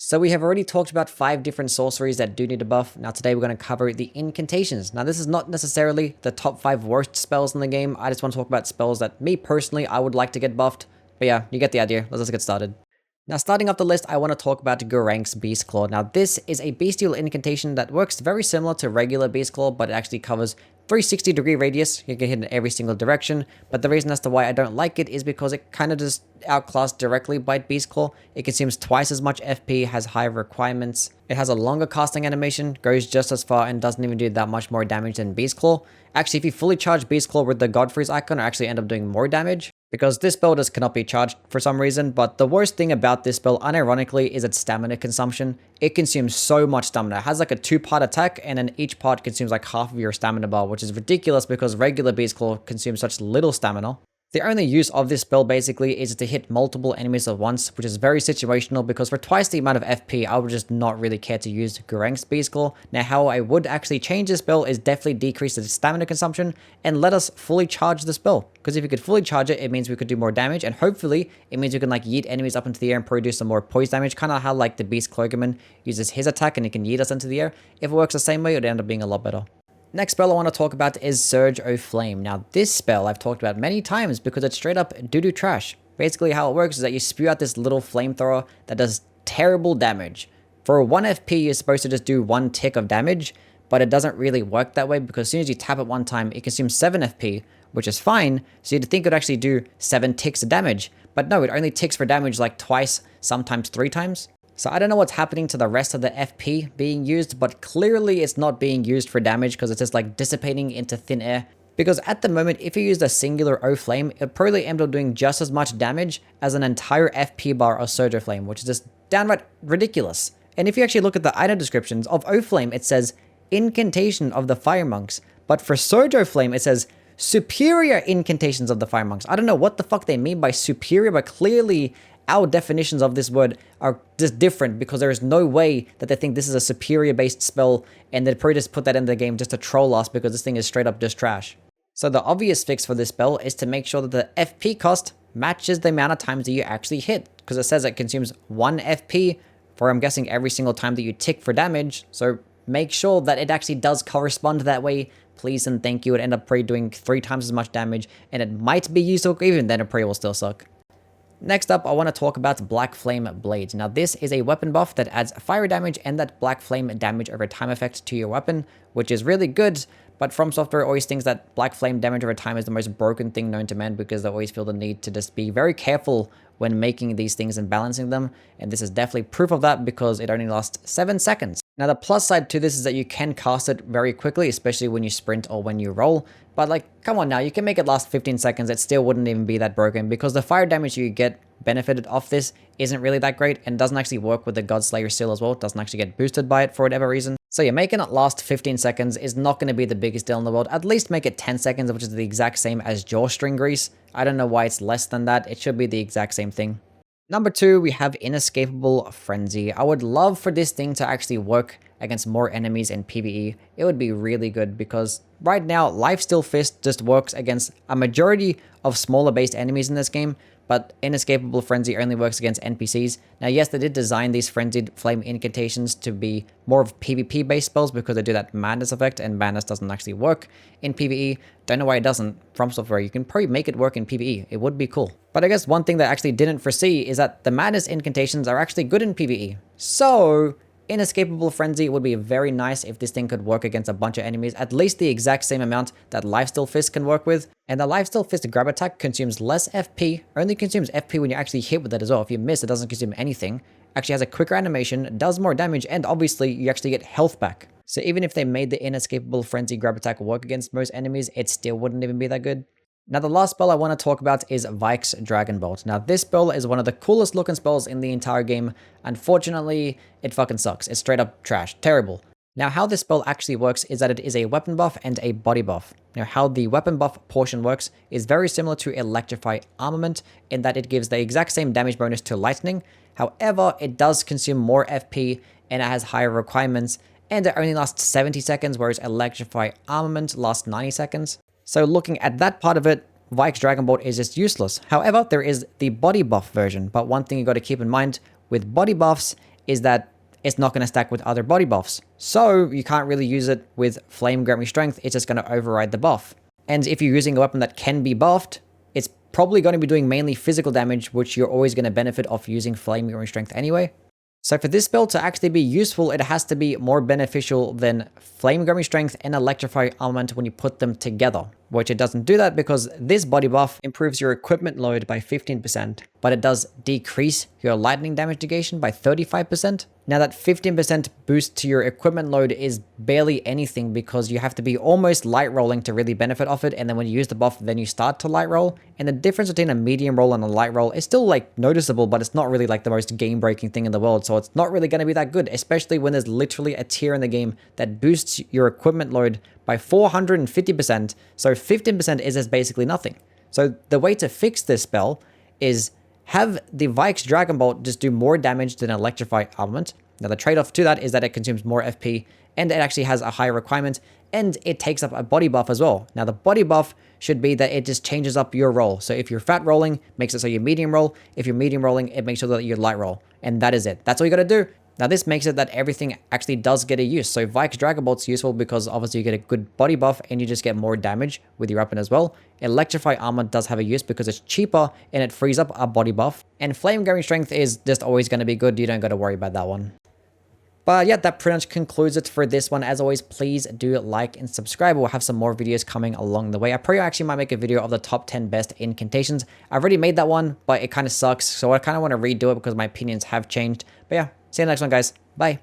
So we have already talked about 5 different sorceries that do need a buff. Now today we're going to cover the Incantations. Now this is not necessarily the top 5 worst spells in the game. I just want to talk about spells that me personally I would like to get buffed. But yeah, you get the idea. Let's just get started. Now starting off the list, I want to talk about GURRANQ'S Beast Claw. Now this is a bestial incantation that works very similar to regular Beast Claw, but it actually covers 360-degree radius. You can hit in every single direction, but the reason as to why I don't like it is because it kind of just outclassed directly by Beast Claw. It consumes twice as much FP, has higher requirements. It has a longer casting animation, goes just as far, and doesn't even do that much more damage than Beast Claw. Actually, if you fully charge Beast Claw with the Godfrey's icon, it actually end up doing more damage, because this spell just cannot be charged for some reason. But the worst thing about this spell, unironically, is its stamina consumption. It consumes so much stamina. It has like a 2-part attack, and then each part consumes like half of your stamina bar, which is ridiculous because regular Beast Claw consumes such little stamina. The only use of this spell basically is to hit multiple enemies at once, which is very situational because for twice the amount of FP, I would just not really care to use GURRANQ'S Beast Claw. Now how I would actually change this spell is definitely decrease the stamina consumption and let us fully charge the spell. Because if we could fully charge it, it means we could do more damage, and hopefully it means we can like yeet enemies up into the air and produce some more poise damage, kind of how like the Beast Clergyman uses his attack and he can yeet us into the air. If it works the same way, it would end up being a lot better. Next spell I want to talk about is Surge O Flame. Now this spell I've talked about many times because it's straight up doo-doo trash. Basically how it works is that you spew out this little flamethrower that does terrible damage. For 1 FP you're supposed to just do 1 tick of damage, but it doesn't really work that way because as soon as you tap it 1 time it consumes 7 FP, which is fine, so you'd think it would actually do 7 ticks of damage. But no, it only ticks for damage like twice, sometimes 3 times. So I don't know what's happening to the rest of the FP being used, but clearly it's not being used for damage because it's just like dissipating into thin air. Because at the moment, if you used a singular O Flame, it probably ended up doing just as much damage as an entire FP bar of Surge O Flame, which is just downright ridiculous. And if you actually look at the item descriptions of O Flame, it says Incantation of the Fire Monks, but for Surge O Flame, it says Superior Incantations of the Fire Monks. I don't know what the fuck they mean by superior, but clearly our definitions of this word are just different because there is no way that they think this is a superior based spell and they'd probably just put that in the game just to troll us because this thing is straight up just trash. So the obvious fix for this spell is to make sure that the FP cost matches the amount of times that you actually hit, because it says it consumes 1 FP for, I'm guessing, every single time that you tick for damage. So make sure that it actually does correspond that way. Please and thank you. It end up probably doing 3 times as much damage, and it might be useful, even then it probably will still suck. Next up, I want to talk about Black Flame Blades. Now this is a weapon buff that adds fire damage and that Black Flame damage over time effect to your weapon, which is really good, but From Software always thinks that Black Flame damage over time is the most broken thing known to man because they always feel the need to just be very careful when making these things and balancing them, and this is definitely proof of that because it only lasts 7 seconds. Now the plus side to this is that you can cast it very quickly, especially when you sprint or when you roll, but like, come on now, you can make it last 15 seconds, it still wouldn't even be that broken because the fire damage you get benefited off this isn't really that great and doesn't actually work with the Godslayer seal as well. It doesn't actually get boosted by it for whatever reason. So yeah, making it last 15 seconds is not going to be the biggest deal in the world. At least make it 10 seconds, which is the exact same as Jawstring Grease. I don't know why it's less than that. It should be the exact same thing. Number 2, we have Inescapable Frenzy. I would love for this thing to actually work against more enemies in PvE. It would be really good because right now, Lifesteal Fist just works against a majority of smaller based enemies in this game, but Inescapable Frenzy only works against NPCs. Now yes, they did design these Frenzied Flame Incantations to be more of PvP based spells because they do that Madness effect, and Madness doesn't actually work in PvE. Don't know why it doesn't. From Software, you can probably make it work in PvE. It would be cool. But I guess one thing that I actually didn't foresee is that the Madness Incantations are actually good in PvE. So Inescapable Frenzy would be very nice if this thing could work against a bunch of enemies, at least the exact same amount that Lifesteal Fist can work with. And the Lifesteal Fist grab attack consumes less FP, only consumes FP when you actually hit with it as well. If you miss, it doesn't consume anything. Actually has a quicker animation, does more damage, and obviously you actually get health back. So even if they made the Inescapable Frenzy grab attack work against most enemies, it still wouldn't even be that good. Now the last spell I want to talk about is VYKE'S Dragonbolt. Now this spell is one of the coolest looking spells in the entire game. Unfortunately, it fucking sucks. It's straight up trash. Terrible. Now how this spell actually works is that it is a weapon buff and a body buff. Now how the weapon buff portion works is very similar to Electrify Armament in that it gives the exact same damage bonus to lightning. However, it does consume more FP and it has higher requirements, and it only lasts 70 seconds, whereas Electrify Armament lasts 90 seconds. So looking at that part of it, VYKE'S Dragonbolt is just useless. However, there is the body buff version, but one thing you got to keep in mind with body buffs is that it's not going to stack with other body buffs. So you can't really use it with Flame Grant Me Strength. It's just going to override the buff. And if you're using a weapon that can be buffed, it's probably going to be doing mainly physical damage, which you're always going to benefit off using Flame Grant Me Strength anyway. So for this spell to actually be useful, it has to be more beneficial than Flame Grant Me Strength and Electrify Armament when you put them together, which it doesn't do that because this body buff improves your equipment load by 15%, but it does decrease your lightning damage negation by 35%. Now that 15% boost to your equipment load is barely anything because you have to be almost light rolling to really benefit off it, and then when you use the buff, then you start to light roll. And the difference between a medium roll and a light roll is still like noticeable, but it's not really like the most game-breaking thing in the world, so it's not really going to be that good, especially when there's literally a tier in the game that boosts your equipment load by 450%, so 15% is just basically nothing. So the way to fix this spell is have the VYKE'S Dragonbolt just do more damage than Electrify Armament. Now the trade-off to that is that it consumes more FP, and it actually has a higher requirement, and it takes up a body buff as well. Now the body buff should be that it just changes up your roll. So if you're fat rolling, makes it so you medium roll. If you're medium rolling, it makes sure that you light roll. And that is it. That's all you gotta do. Now this makes it that everything actually does get a use. So VYKE'S Dragonbolt's useful because obviously you get a good body buff and you just get more damage with your weapon as well. Electrify Armor does have a use because it's cheaper and it frees up a body buff. And Flame Grant Me Strength is just always going to be good. You don't got to worry about that one. But yeah, that pretty much concludes it for this one. As always, please do like and subscribe. We'll have some more videos coming along the way. I probably actually might make a video of the top 10 best incantations. I've already made that one, but it kind of sucks. So I kind of want to redo it because my opinions have changed. But yeah, see you in the next one, guys. Bye.